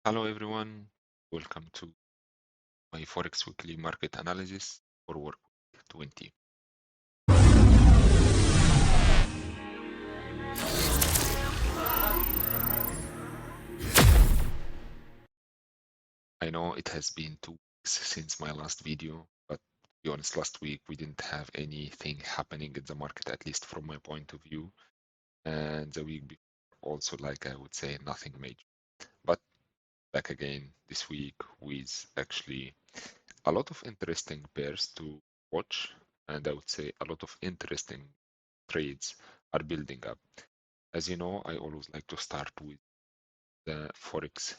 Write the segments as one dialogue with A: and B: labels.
A: Hello everyone, welcome to my Forex Weekly Market Analysis for Work Week 20. I know it has been 2 weeks since my last video, but to be honest, last week we didn't have anything happening in the market, at least from my point of view, and the week before also, like I would say, nothing major. But back again this week with actually a lot of interesting pairs to watch, and I would say a lot of interesting trades are building up. As you know, I always like to start with the Forex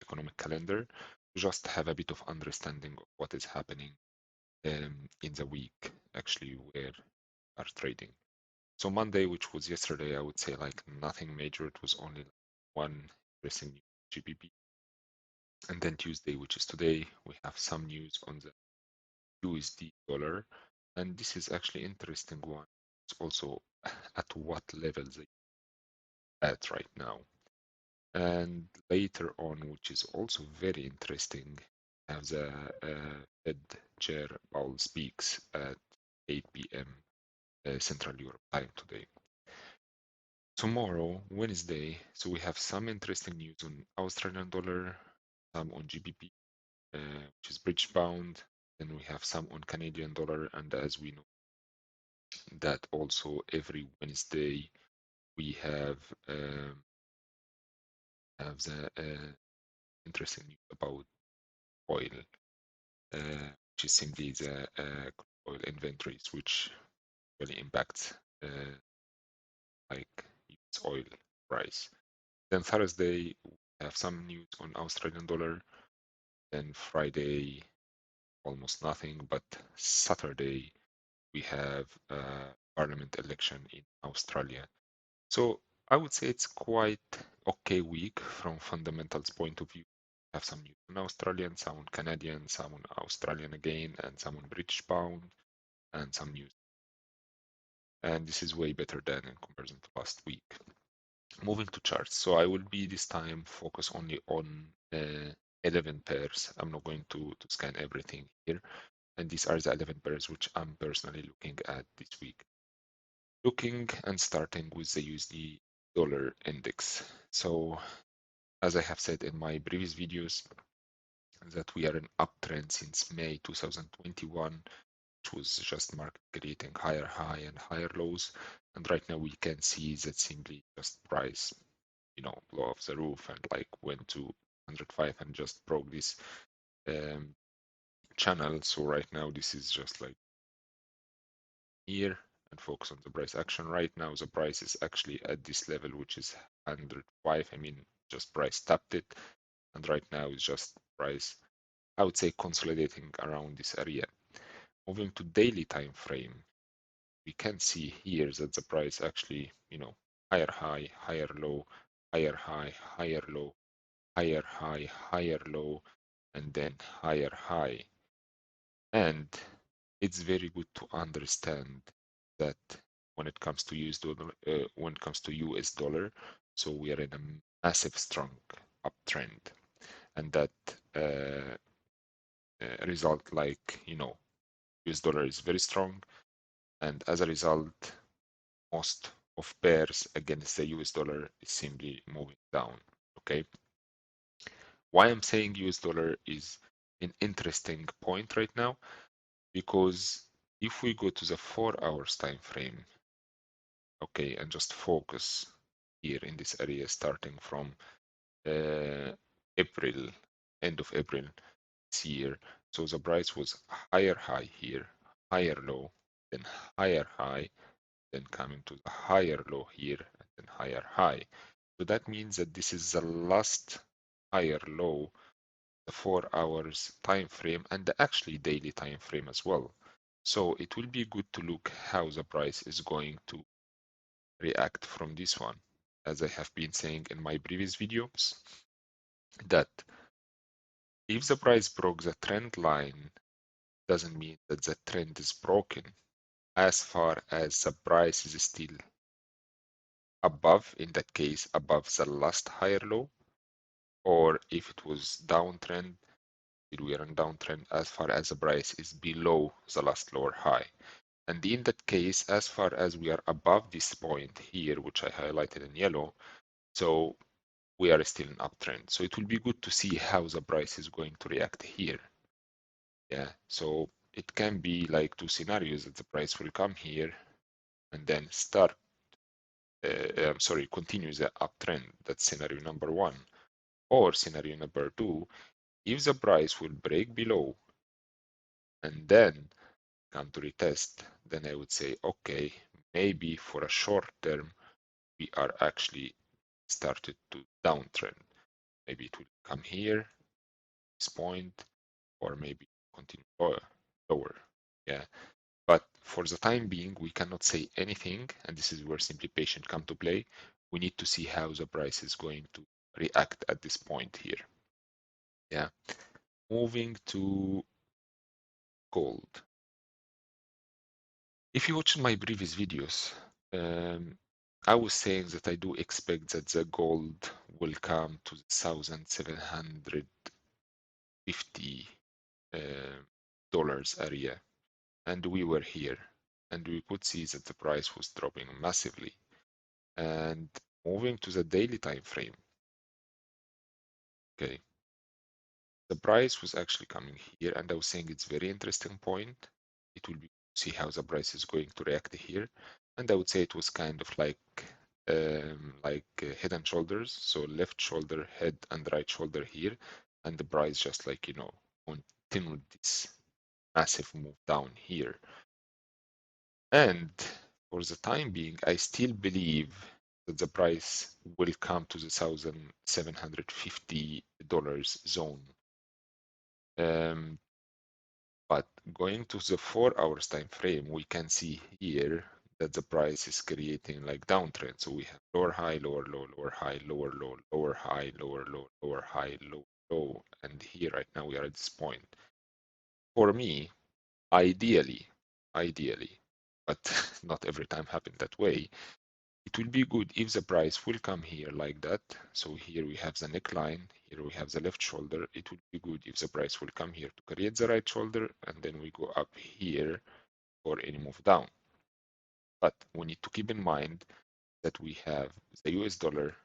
A: economic calendar to just have a bit of understanding of what is happening in the week, actually, where are trading. So Monday, which was yesterday, I would say like nothing major. It was only one interesting news, GBP. And then Tuesday, which is today, we have some news on the USD dollar. And this is actually interesting one. It's also at what level they at right now. And later on, which is also very interesting, have the Fed Chair Powell speaks at 8 p.m. Central Europe time today. Tomorrow, Wednesday, so we have some interesting news on Australian dollar, some on GBP, which is British pound. Then we have some on Canadian dollar, and as we know, that also every Wednesday we have the interesting news about oil, which is simply the crude oil inventories, which really impacts like its oil price. Then Thursday we have some news on Australian dollar. Then Friday almost nothing, but Saturday we have a parliament election in Australia. So I would say it's quite okay week from fundamentals point of view. Have some news on Australian, some on Canadian, some on Australian again, and some on British pound, and some news. And this is way better than in comparison to last week. Moving to charts. So I will be this time focus only on 11 pairs. I'm not going to scan everything here. And these are the 11 pairs which I'm personally looking at this week. Looking and starting with the USD Dollar Index. So as I have said in my previous videos, that we are in uptrend since May 2021, which was just market creating higher high and higher lows. And right now we can see that simply just price, blow off the roof and like went to 105 and just broke this channel. So right now this is just like here and focus on the price action. Right now the price is actually at this level, which is 105. I mean, just price tapped it, and right now it's just price, I would say, consolidating around this area. Moving to daily time frame, we can see here that the price actually, higher high, higher low, higher high, higher low, higher high, higher low, and then higher high. And it's very good to understand that when it comes to US dollar, US dollar, so we are in a massive strong uptrend, and that result, like US dollar is very strong, and as a result, most of pairs against the US dollar is simply moving down. Okay, why I'm saying US dollar is an interesting point right now, because if we go to the 4 hours time frame, okay, and just focus here in this area starting from April, end of April this year. So the price was higher high here, higher low, then higher high, then coming to the higher low here, and then higher high. So that means that this is the last higher low, the 4 hours time frame, and the actually daily time frame as well. So it will be good to look how the price is going to react from this one. As I have been saying in my previous videos, that if the price broke the trend line, doesn't mean that the trend is broken, as far as the price is still above, in that case, above the last higher low, or if it was downtrend, we are in downtrend as far as the price is below the last lower high. And in that case, as far as we are above this point here, which I highlighted in yellow, so we are still in uptrend. So it will be good to see how the price is going to react here. Yeah, so it can be like two scenarios that the price will come here and then start, continue the uptrend. That's scenario number one. Or scenario number two, if the price will break below and then come to retest, then I would say, okay, maybe for a short term, we are actually started to downtrend. Maybe it will come here, this point, or maybe continue lower. Yeah. But for the time being, we cannot say anything, and this is where simply patient come to play. We need to see how the price is going to react at this point here. Yeah. Moving to gold. If you watched my previous videos, I was saying that I do expect that the gold will come to the 1,750 dollars area, and we were here, and we could see that the price was dropping massively. And moving to the daily time frame, okay, the price was actually coming here, and I was saying it's very interesting point. It will be see how the price is going to react here, and I would say it was kind of like head and shoulders, so left shoulder, head, and right shoulder here, and the price just like continued this massive move down here. And for the time being, I still believe that the price will come to the $1,750 zone. But going to the 4 hours time frame, we can see here that the price is creating like downtrend. So we have lower high, lower low, lower high, lower low, lower high, lower low, lower high, low, low. And here right now we are at this point. For me, ideally, but not every time happen that way, it will be good if the price will come here like that. So here we have the neckline, here we have the left shoulder. It would be good if the price will come here to create the right shoulder, and then we go up here for any move down. But we need to keep in mind that we have the US dollar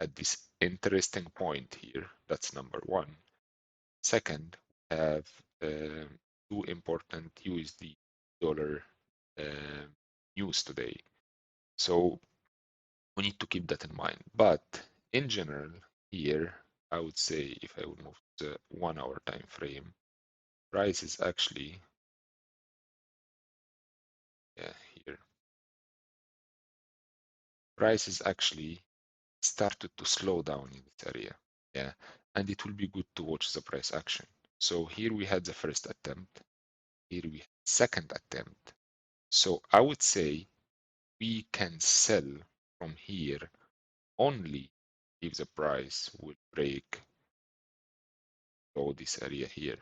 A: at this interesting point here. That's number one. Second, we have two important USD dollar news today. So we need to keep that in mind. But in general, here, I would say if I would move to the 1 hour time frame, price is actually, yeah, here, price is actually started to slow down in this area. Yeah, and it will be good to watch the price action. So here we had the first attempt, here we had second attempt. So I would say we can sell from here only if the price will break below this area here.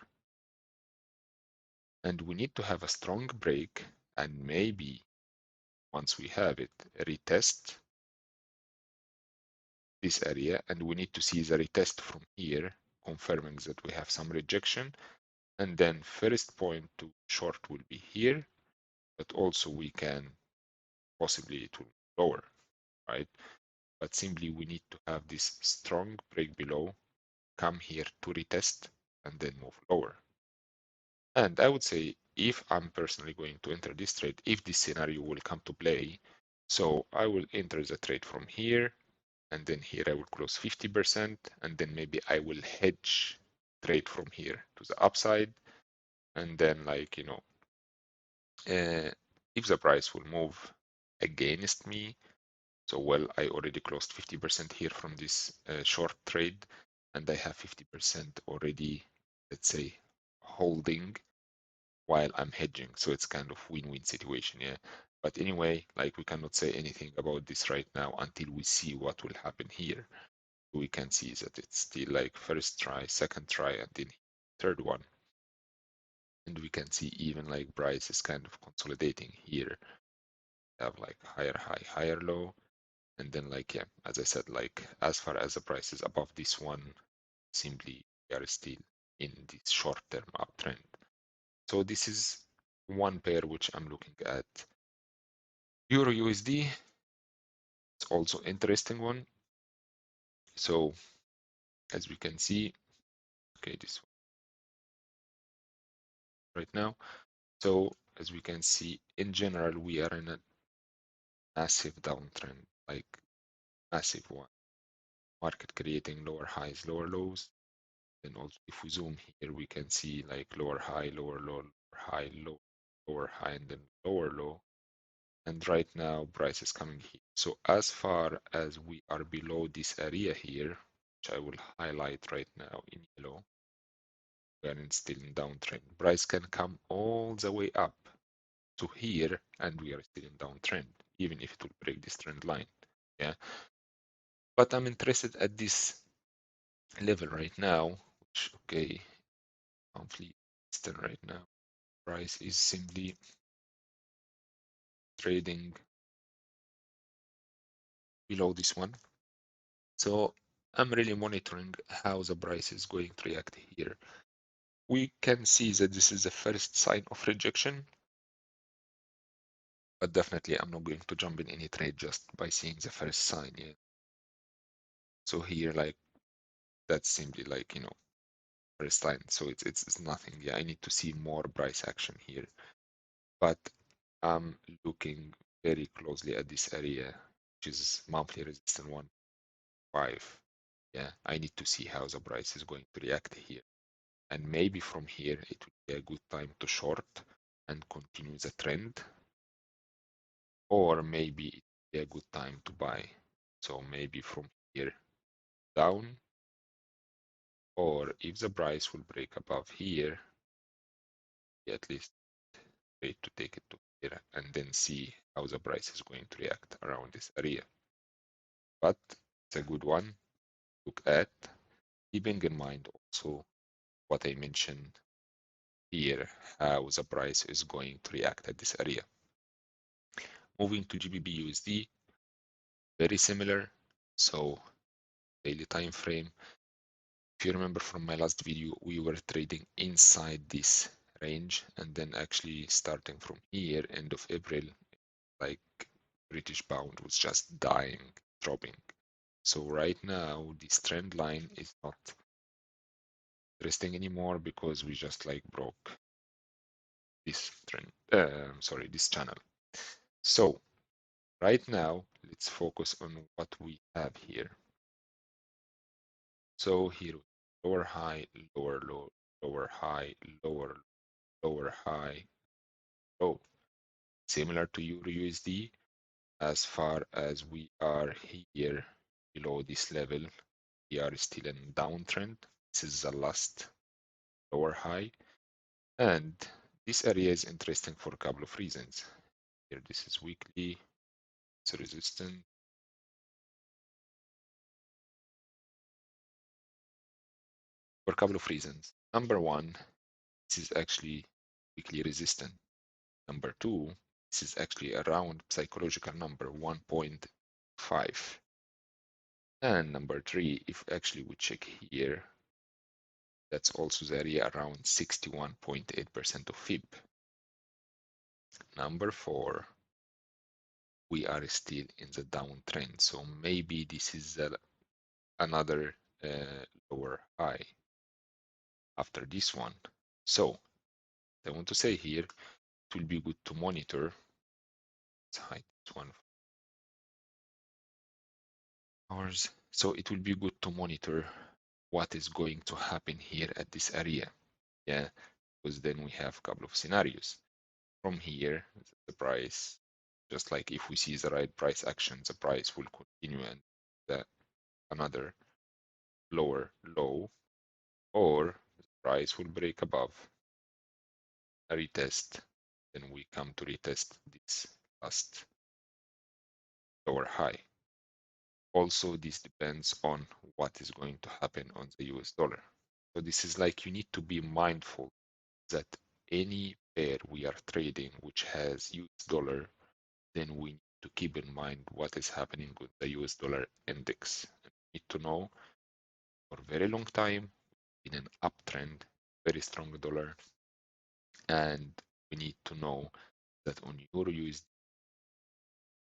A: And we need to have a strong break, and maybe once we have it, retest this area, and we need to see the retest from here, confirming that we have some rejection. And then first point to short will be here, but also we can possibly it will lower, right? But simply we need to have this strong break below, come here to retest, and then move lower. And I would say if I'm personally going to enter this trade, if this scenario will come to play, so I will enter the trade from here, and then here I will close 50%, and then maybe I will hedge trade from here to the upside, and then if the price will move against me, so well, I already closed 50% here from this short trade, and I have 50% already, let's say, holding while I'm hedging. So it's kind of win-win situation, yeah. But anyway, like we cannot say anything about this right now until we see what will happen here. We can see that it's still like first try, second try, and then third one. And we can see even like price is kind of consolidating here. We have like higher high, higher low. And then like, yeah, as I said, like as far as the price is above this one, simply we are still in this short-term uptrend. So this is one pair which I'm looking at. Euro USD, it's also interesting one. So as we can see, okay, this one right now. So as we can see, in general, we are in a massive downtrend, like massive one. Market creating lower highs, lower lows. Then also if we zoom here, we can see like lower high, lower low, lower high, lower high, and then lower low. And right now, price is coming here. So as far as we are below this area here, which I will highlight right now in yellow, we are still in downtrend. Price can come all the way up to here, and we are still in downtrend, even if it will break this trend line. Yeah. But I'm interested at this level right now, which, okay, monthly instant right now. Price is simply trading below this one. So I'm really monitoring how the price is going to react here. We can see that this is the first sign of rejection, but definitely I'm not going to jump in any trade just by seeing the first sign. Yeah. So here, like, that's simply like, first sign. So it's nothing. Yeah, I need to see more price action here. But I'm looking very closely at this area, which is monthly resistance 1.5. Yeah, I need to see how the price is going to react here. And maybe from here, it will be a good time to short and continue the trend. Or maybe it will be a good time to buy. So maybe from here down, or if the price will break above here, at least wait to take it to here and then see how the price is going to react around this area. But it's a good one to look at, keeping in mind also what I mentioned here, how the price is going to react at this area. Moving to Gbb USD, very similar. So daily time frame. If you remember from my last video, we were trading inside this range, and then actually starting from here, end of April, like British pound was just dying, dropping. So right now, this trend line is not interesting anymore because we just like broke this trend, this channel. So right now, let's focus on what we have here. So here, lower high, lower low, lower high, lower high, low. Similar to Euro USD, as far as we are here below this level, we are still in downtrend. This is the last lower high. And this area is interesting for a couple of reasons. Here, this is weekly, it's resistant. For a couple of reasons. Number one, this is actually weekly resistant. Number two, this is actually around psychological number 1.5. And number three, if actually we check here, that's also the area around 61.8% of FIB. Number four, we are still in the downtrend. So maybe this is another lower high after this one. So I want to say here, it will be good to monitor. Let's hide this one. Hours. So it will be good to monitor what is going to happen here at this area. Yeah, because then we have a couple of scenarios. From here, the price, just like if we see the right price action, the price will continue and another lower low, or the price will break above a retest. Then we come to retest this last lower high. Also, this depends on what is going to happen on the US dollar. So this is like you need to be mindful that any pair we are trading which has US dollar, then we need to keep in mind what is happening with the US dollar index. We need to know for a very long time in an uptrend, very strong dollar, and we need to know that on Euro USD,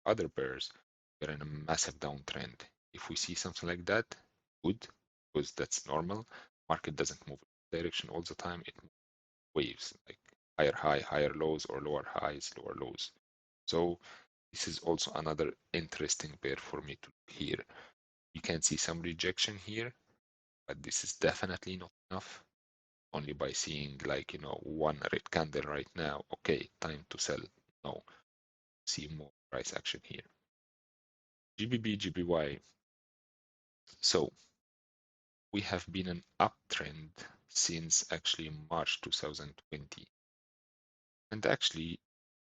A: other pairs, we're in a massive downtrend. If we see something like that, good, because that's normal. Market doesn't move in direction all the time. It moves waves, like higher high, higher lows, or lower highs, lower lows. So this is also another interesting pair for me to look here. You can see some rejection here, but this is definitely not enough. Only by seeing like, one red candle right now, okay, time to sell. No, see more price action here. GBB, GBY. So we have been an uptrend since actually March 2020. And actually,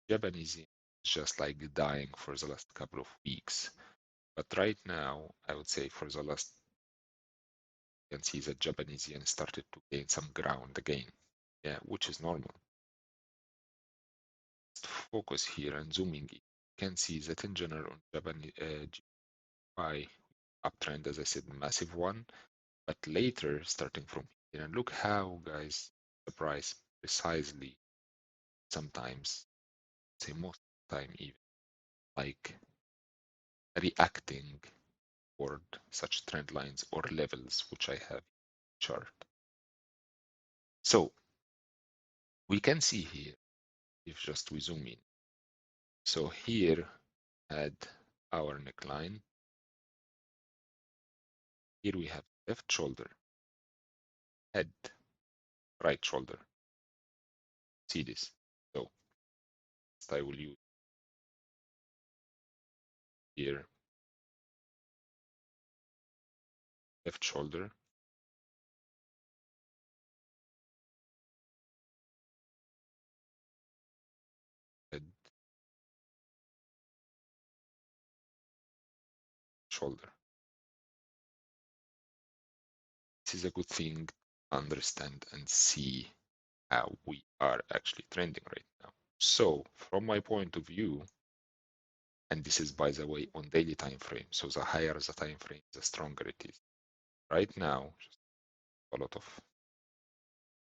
A: Japanese yen is just like dying for the last couple of weeks. But right now, I would say for the last, you can see that Japanese yen started to gain some ground again, yeah, which is normal. Just focus here and zooming in. You can see that in general on Japanese GBY uptrend, as I said, massive one. But later, starting from here, and look how, guys, the price precisely sometimes, say most of the time even, like reacting toward such trend lines or levels, which I have chart. So we can see here, if just we zoom in. So here had our neckline. Here we have left shoulder, head, right shoulder. See this? So I will use here left shoulder, head, shoulder. This is a good thing to understand and see how we are actually trending right now. So from my point of view, and this is by the way on daily time frame, so the higher the time frame, the stronger it is. Right now, just a lot of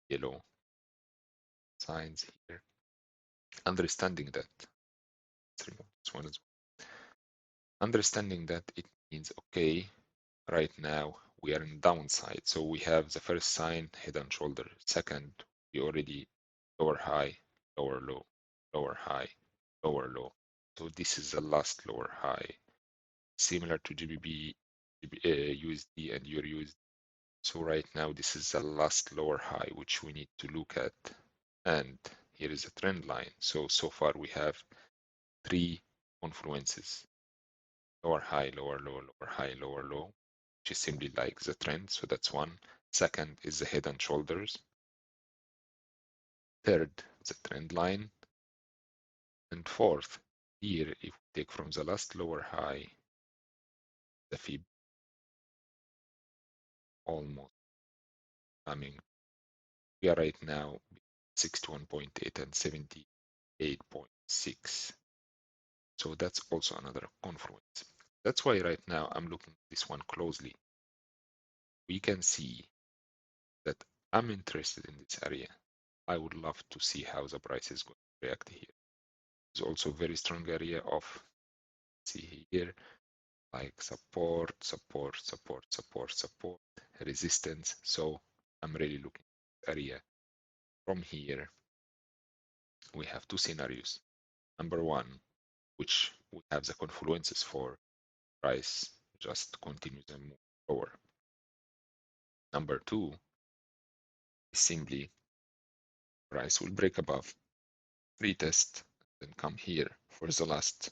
A: yellow signs here. Understanding that, let's remove this one as well. Understanding that it means, okay, right now we are in downside. So we have the first sign, head and shoulder. Second, we already lower high, lower low, lower high, lower low. So this is the last lower high, similar to GBB, USD and Eur USD. So right now this is the last lower high which we need to look at. And here is a trend line. So far we have three confluences: lower high, lower low, lower high, lower low, which is simply like the trend. So that's one. Second is the head and shoulders. Third, the trend line. And fourth, here, if we take from the last lower high, the fib almost coming. We are right now 61.8 and 78.6. So that's also another confluence. That's why right now I'm looking at this one closely. We can see that I'm interested in this area. I would love to see how the price is going to react here. There's also a very strong area of, see here, like support, support, support, support, support, resistance. So I'm really looking at this area. From here, we have two scenarios. Number one, which we have the confluences for price just continues and move lower. Number two is simply price will break above, retest, then come here for the last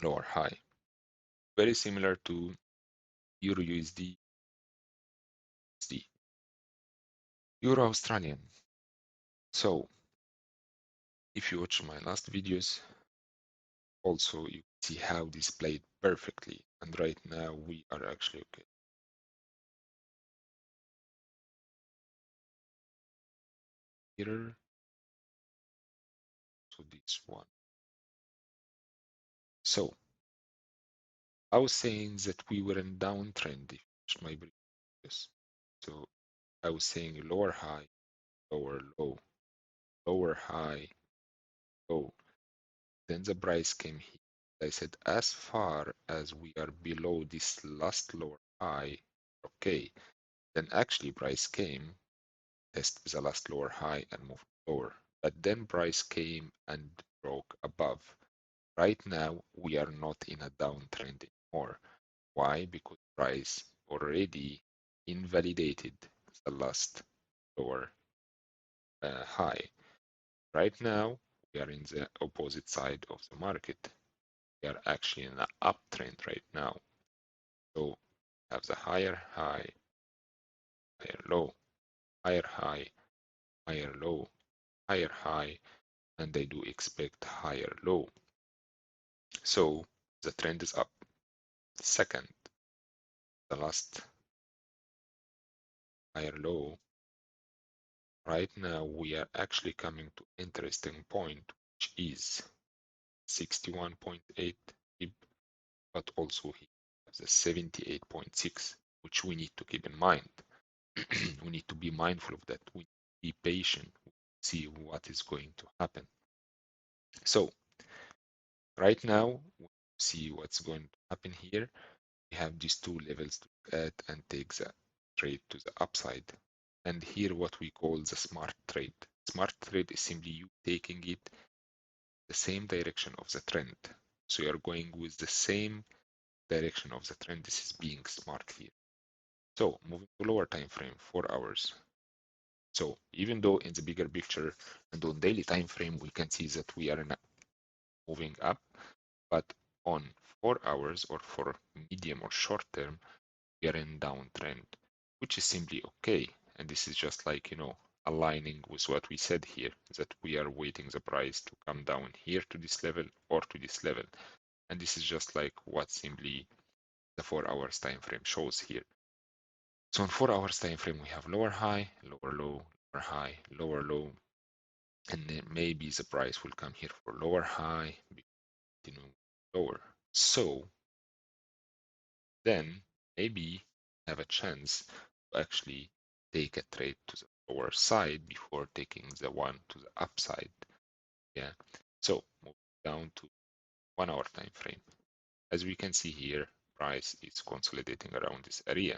A: lower high. Very similar to Euro USD, Euro Australian. So if you watch my last videos, also you see how this played perfectly. And right now we are actually okay. Here, so this one. So I was saying that we were in downtrend. If you watch my Yes. So I was saying lower high, lower low, lower high, low. Then the price came here. I said, as far as we are below this last lower high, okay. Then actually price came, tested the last lower high and moved lower. But then price came and broke above. Right now, we are not in a downtrend anymore. Why? Because price already invalidated the last lower high. Right now, we are in the opposite side of the market. We are actually in an uptrend right now. So have the higher high, higher low, higher high, higher low, higher high, and I do expect higher low. So the trend is up. Second, the last higher low. Right now we are actually coming to interesting point, which is 61.8 pip, but also here the 78.6, which we need to keep in mind. We need to be mindful of that. We need to be patient, see what is going to happen. So right now, we see what's going to happen here. We have these two levels to look at and take the trade to the upside. And here what we call the smart trade. Smart trade is simply you taking it the same direction of the trend. So you're going with the same direction of the trend. This is being smart here. So moving to lower time frame, 4 hours. So even though in the bigger picture and on daily time frame, we can see that we are moving up, but on 4 hours or for medium or short term, we are in downtrend, which is simply okay. And this is just like, aligning with what we said here, that we are waiting the price to come down here to this level or to this level. And this is just like what simply the 4 hours time frame shows here. So on 4 hours time frame, we have lower high, lower low, lower high, lower low, and then maybe the price will come here for lower high, lower. So then maybe have a chance to actually take a trade to the lower side before taking the one to the upside. Yeah. So moving down to 1 hour time frame. As we can see here, price is consolidating around this area.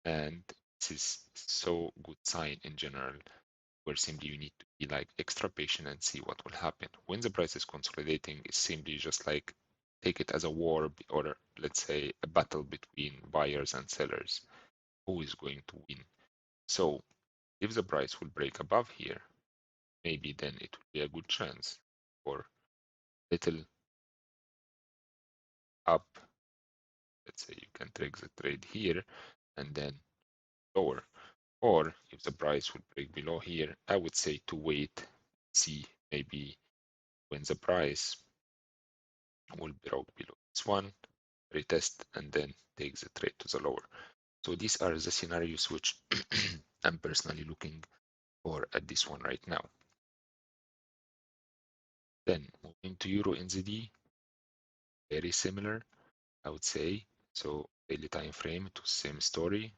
A: And this is so good sign in general, where simply you need to be like extra patient and see what will happen. When the price is consolidating, it's simply just like take it as a war, or let's say a battle between buyers and sellers. Who is going to win? So if the price will break above here, maybe then it will be a good chance for little up. Let's say you can take the trade here and then lower. Or if the price will break below here, I would say to wait, see maybe when the price will break below this one, retest, and then take the trade to the lower. So these are the scenarios which I'm personally looking for at this one right now. Then moving to Euro NZD, very similar, I would say. So daily time frame to same story.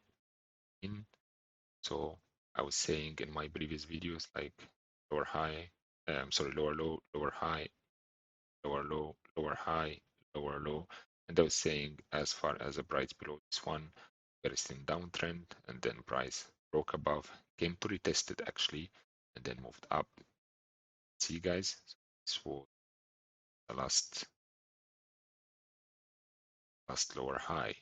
A: So I was saying in my previous videos, like lower high, lower low, lower high, lower low, lower high, lower low. And I was saying as far as the price below this one, there is in downtrend, and then price broke above, came to retest it actually, and then moved up. See guys, so this was the last lower high.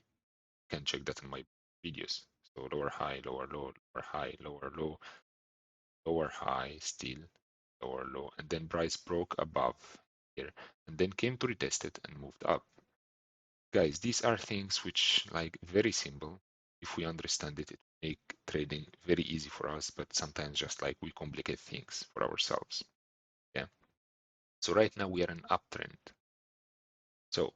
A: You can check that in my videos. So lower high, lower low, lower high, lower low, lower high, still lower low, and then price broke above here, and then came to retest it and moved up. Guys, these are things which like very simple. If we understand it, it make trading very easy for us, but sometimes just like we complicate things for ourselves. Yeah. So right now we are in uptrend. So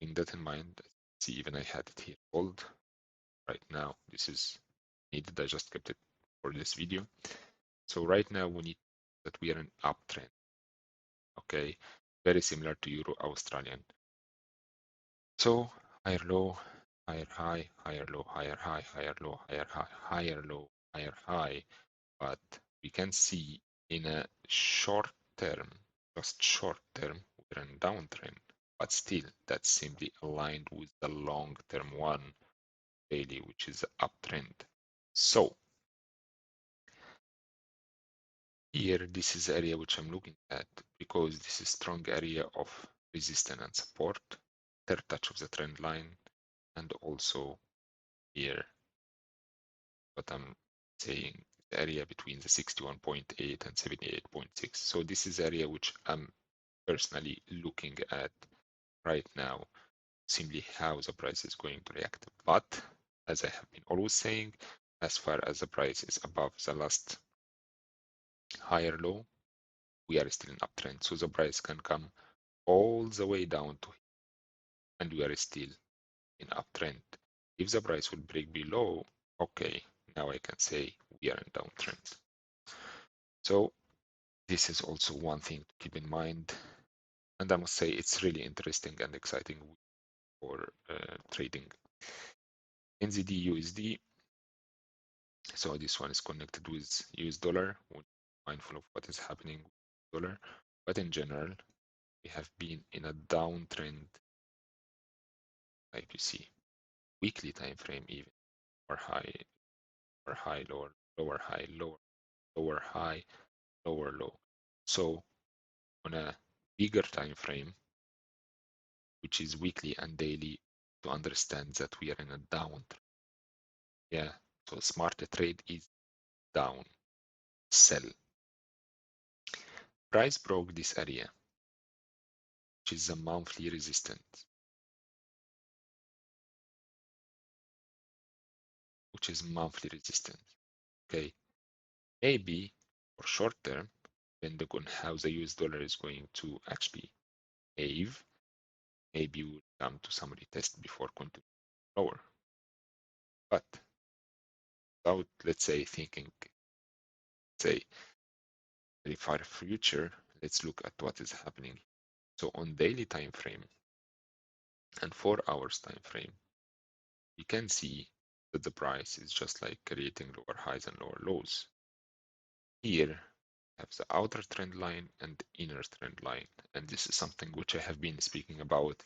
A: keeping that in mind, see even I had it here bold. Right now, this is needed. I just kept it for this video. So right now we need that we are in uptrend. Okay, very similar to Euro Australian. So higher low, higher high, higher low, higher high, higher low, higher high, higher low, higher high. But we can see in a short term, just short term, we're in downtrend, but still that's simply aligned with the long term one daily, which is uptrend. So here, this is the area which I'm looking at because this is strong area of resistance and support, third touch of the trend line, and also here, what I'm saying, the area between the 61.8 and 78.6. So this is the area which I'm personally looking at right now, simply how the price is going to react. But as I have been always saying, as far as the price is above the last higher low, we are still in uptrend. So the price can come all the way down to here, and we are still in uptrend. If the price will break below, okay, now I can say we are in downtrend. So this is also one thing to keep in mind. And I must say it's really interesting and exciting for trading. NZD USD. So this one is connected with US dollar. We're mindful of what is happening with dollar. But in general, we have been in a downtrend, like you see, weekly time frame even, or high, lower high, lower high, lower low. So on a bigger time frame, which is weekly and daily, to understand that we are in a down. Yeah, so smarter trade is down, sell. Price broke this area, which is a monthly resistance, Okay, maybe for short term, depending on how the US dollar is going to actually behave, maybe we'll come to some retest before continuing lower. But without, let's say, thinking, say, very far future, let's look at what is happening. So on daily time frame and 4 hours time frame, we can see that the price is just like creating lower highs and lower lows. Here, we have the outer trend line and inner trend line. And this is something which I have been speaking about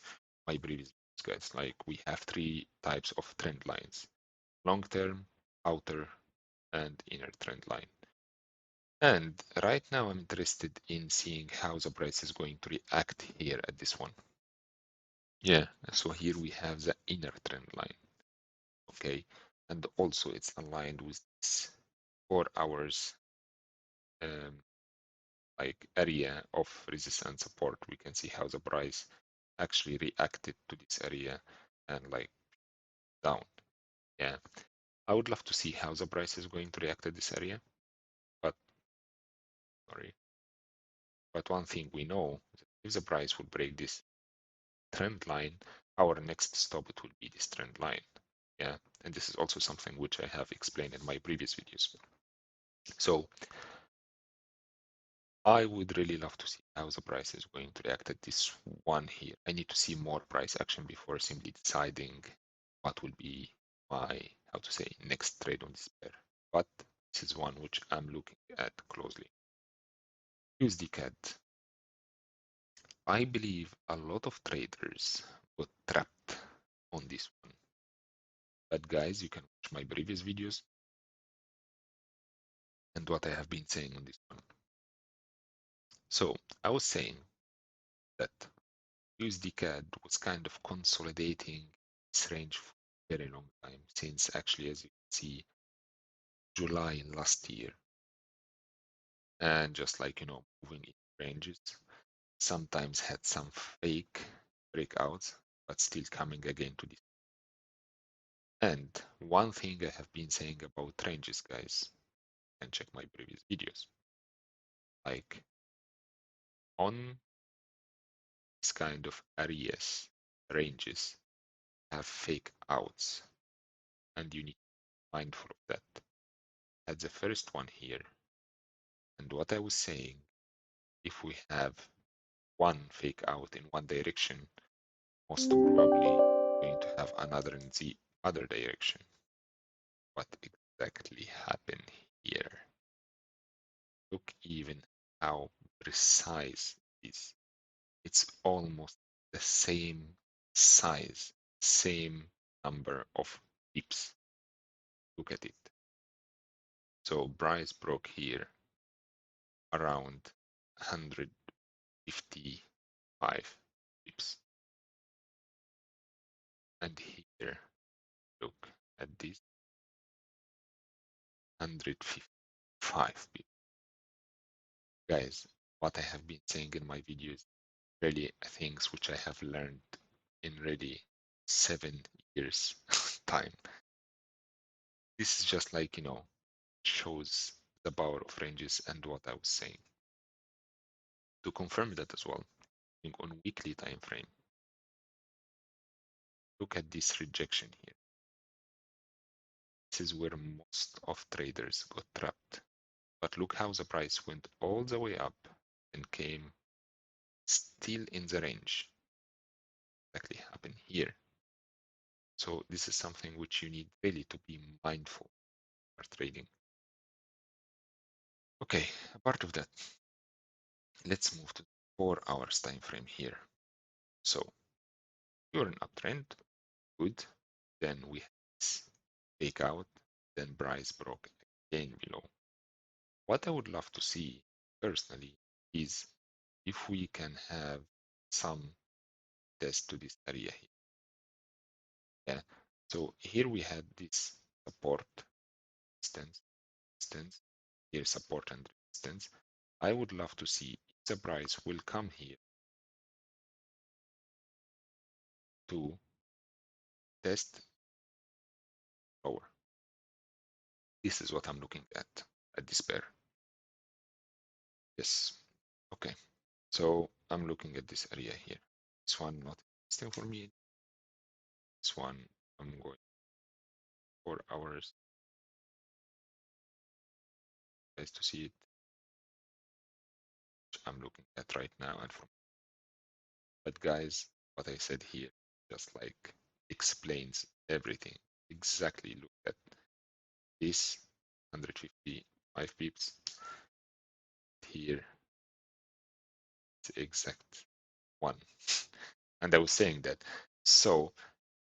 A: my previous videos, guys. Like we have 3 types of trend lines: long term, outer, and inner trend line. And right now I'm interested in seeing how the price is going to react here at this one. Yeah, so here we have the inner trend line, okay? And also it's aligned with this 4 hours like area of resistance support. We can see how the price actually reacted to this area and like down. Yeah, I would love to see how the price is going to react to this area, but sorry. But one thing we know, if the price will break this trend line, our next stop it will be this trend line. Yeah, and this is also something which I have explained in my previous videos. So I would really love to see how the price is going to react at this one here. I need to see more price action before simply deciding what will be my, how to say, next trade on this pair. But this is one which I'm looking at closely. USDCAD. I believe a lot of traders got trapped on this one. But guys, you can watch my previous videos and what I have been saying on this one. So I was saying that USDCAD was kind of consolidating this range for a very long time, since actually, as you can see, July last year. And just like, moving in ranges, sometimes had some fake breakouts, but still coming again to this. And one thing I have been saying about ranges, guys, and check my previous videos, like on this kind of areas, ranges have fake outs, and you need to be mindful of that. At the first one here, and what I was saying, if we have one fake out in one direction, most probably going to have another in the other direction. What exactly happened here? Look even how precise it is. It's almost the same size, same number of pips. Look at it. So Bryce broke here around 155 pips. And here, look at this, 155 pips. Guys, what I have been saying in my videos, really things which I have learned in really 7 years time. This is just like, shows the power of ranges and what I was saying. To confirm that as well, on weekly time frame, look at this rejection here. This is where most of traders got trapped. But look how the price went all the way up and came still in the range. Exactly happened here. So this is something which you need really to be mindful for trading. Okay, apart of that, let's move to 4 hours time frame here. So you're in uptrend, good. Then we have this breakout, then price broke again below. What I would love to see personally is if we can have some test to this area here. Yeah. So here we had this support, resistance, here support and resistance. I would love to see if the price will come here to test lower. This is what I'm looking at this pair. Yes. Okay. So I'm looking at this area here. This one not interesting for me. This one I'm going 4 hours guys to see it. Which I'm looking at right now and from. But guys, what I said here just like explains everything. Exactly. Look at this 155 pips here. It's the exact one. And I was saying that. So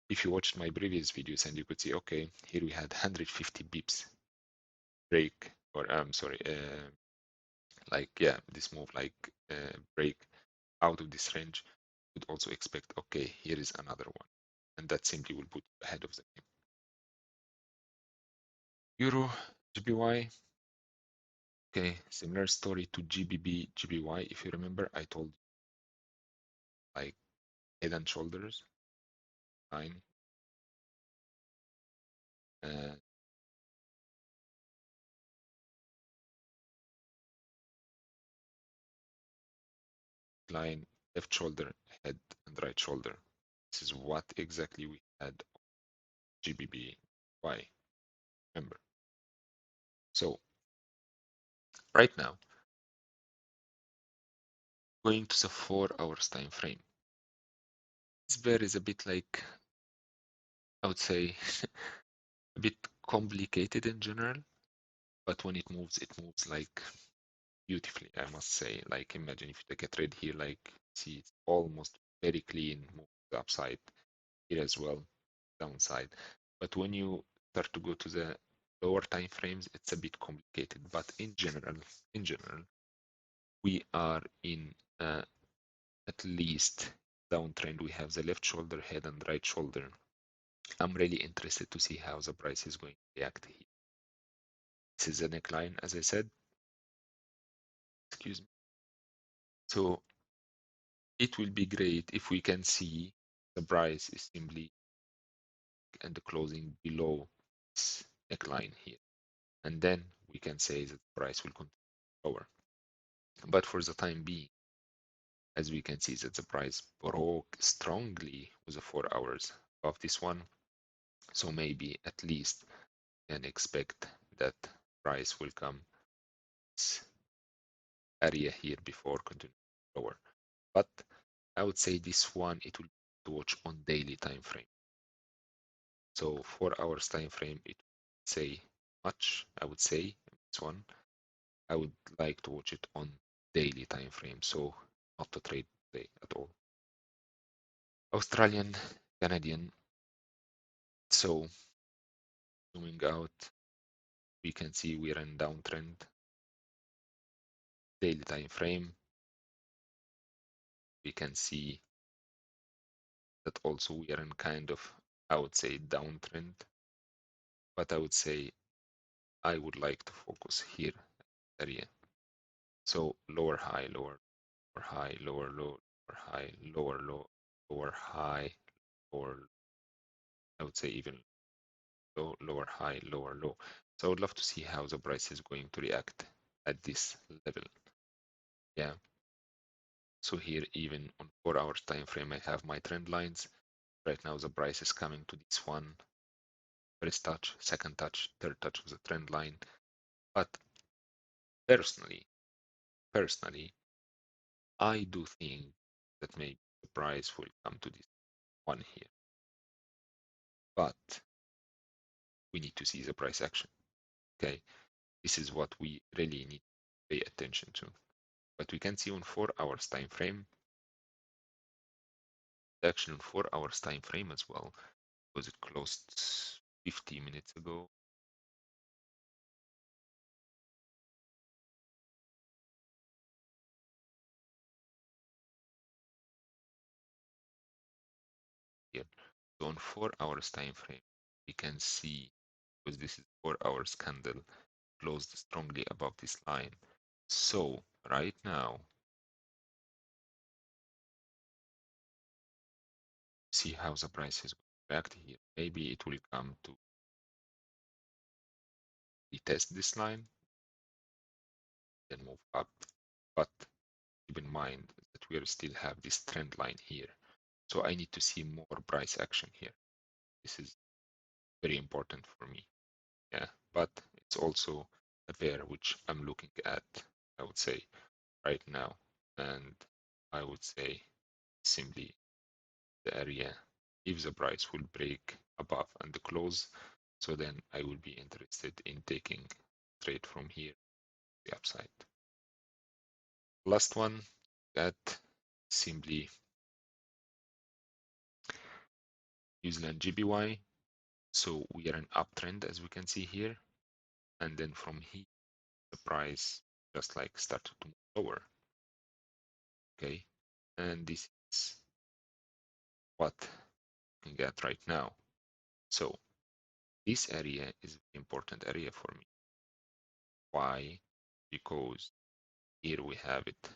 A: if you watched my previous videos and you could see, okay, here we had 150 bips break, or I'm sorry, like, yeah, this move like break out of this range, you would also expect, okay, here is another one. And that simply will put you ahead of the game. Euro, GBY, okay, similar story to GBB, GBY. If you remember, I told you, like, head and shoulders, line, uh, line, left shoulder, head, and right shoulder. This is what exactly we had GBB, Y, remember. So right now, going to the 4 hours time frame. This bear is a bit like, I would say, a bit complicated in general, but when it moves like beautifully, I must say. Like, imagine if you take a trade here, like, see, it's almost very clean, move to the upside here as well, downside. But when you start to go to the lower time frames, it's a bit complicated. But in general, we are in at least downtrend. We have the left shoulder, head, and right shoulder. I'm really interested to see how the price is going to react here. This is a neckline, as I said. Excuse me. So it will be great if we can see the price is simply and the closing below this neckline here. And then we can say that the price will continue lower. But for the time being, as we can see that the price broke strongly with the 4 hours of this one. So maybe at least can expect that price will come this area here before continuing lower. But I would say this one, it will be to watch on daily time frame. So 4 hours time frame, it would say much, I would say. This one, I would like to watch it on daily time frame, so not to trade day at all. Australian, Canadian. So zooming out, we can see we're in downtrend. Daily time frame, we can see that also we are in kind of, I would say, downtrend. But I would say I would like to focus here area. So lower high, lower high, lower low, lower high, lower low, lower high, lower, I would say even low, lower high, lower low. So I would love to see how the price is going to react at this level. Yeah. So here, even on 4 hours time frame, I have my trend lines. Right now, the price is coming to this one. First touch, second touch, third touch of the trend line. But personally, I do think that maybe the price will come to this one here. But we need to see the price action. Okay, this is what we really need to pay attention to. But we can see on 4 hours time frame, the action on 4 hours time frame as well, because it closed 50 minutes ago. Here, so on 4 hours time frame, we can see, because this is 4 hours candle, closed strongly above this line. So right now, see how the price is going to react here. Maybe it will come to retest this line, then move up. But keep in mind that we still have this trend line here. So I need to see more price action here. This is very important for me. Yeah, but it's also a pair which I'm looking at, I would say, right now. And I would say simply the area, if the price will break above and close, so then I will be interested in taking trade from here, the upside. Last one, that simply New Zealand GBY. So we are an uptrend, as we can see here. And then from here, the price just like started to move lower. Okay. And this is what we can get right now. So this area is an important area for me. Why? Because here we have it.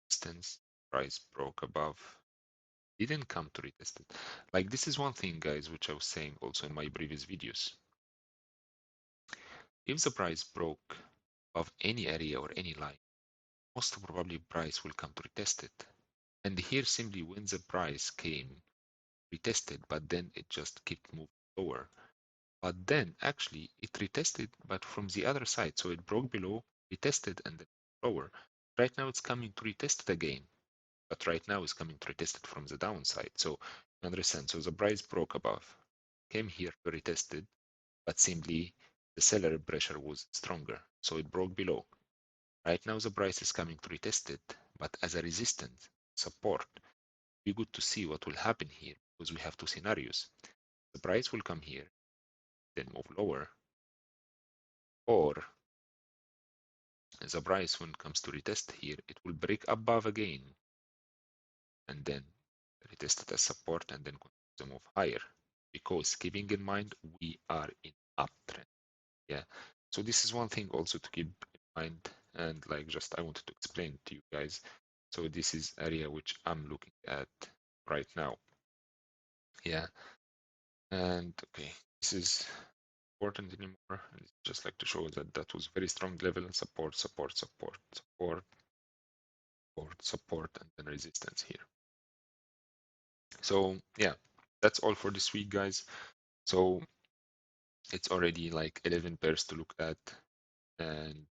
A: Resistance, price broke above, didn't come to retest it. Like this is one thing, guys, which I was saying also in my previous videos. If the price broke above any area or any line, most probably price will come to retest it. And here simply when the price came, retested, but then it just kept moving lower. But then actually it retested, but from the other side. So it broke below, retested, and then lower. Right now it's coming to retest it again. But right now it's coming to retest it from the downside. So you understand. So the price broke above, came here to retest it, but simply the seller pressure was stronger. So it broke below. Right now the price is coming to retest it, but as a resistance, support. Be good to see what will happen here because we have two scenarios. The price will come here, then move lower, or the price when it comes to retest here, it will break above again and then retest it as support and then continue to move higher. Because keeping in mind, we are in uptrend. Yeah. So this is one thing also to keep in mind. And like just I wanted to explain to you guys. So this is area which I'm looking at right now. Yeah. And okay, this is important anymore. Just like to show that that was very strong level, support, support, support, support, support, support, and then resistance here. So yeah, that's all for this week, guys. So it's already like 11 pairs to look at, and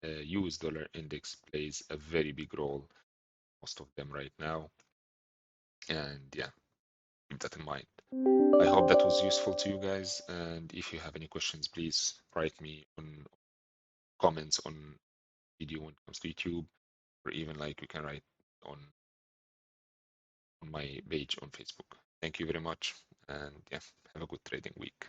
A: US dollar index plays a very big role, most of them right now. And yeah, keep that in mind. I hope that was useful to you guys, and if you have any questions, please write me on comments on video when it comes to YouTube, or even like you can write on my page on Facebook. Thank you very much, and yeah, have a good trading week.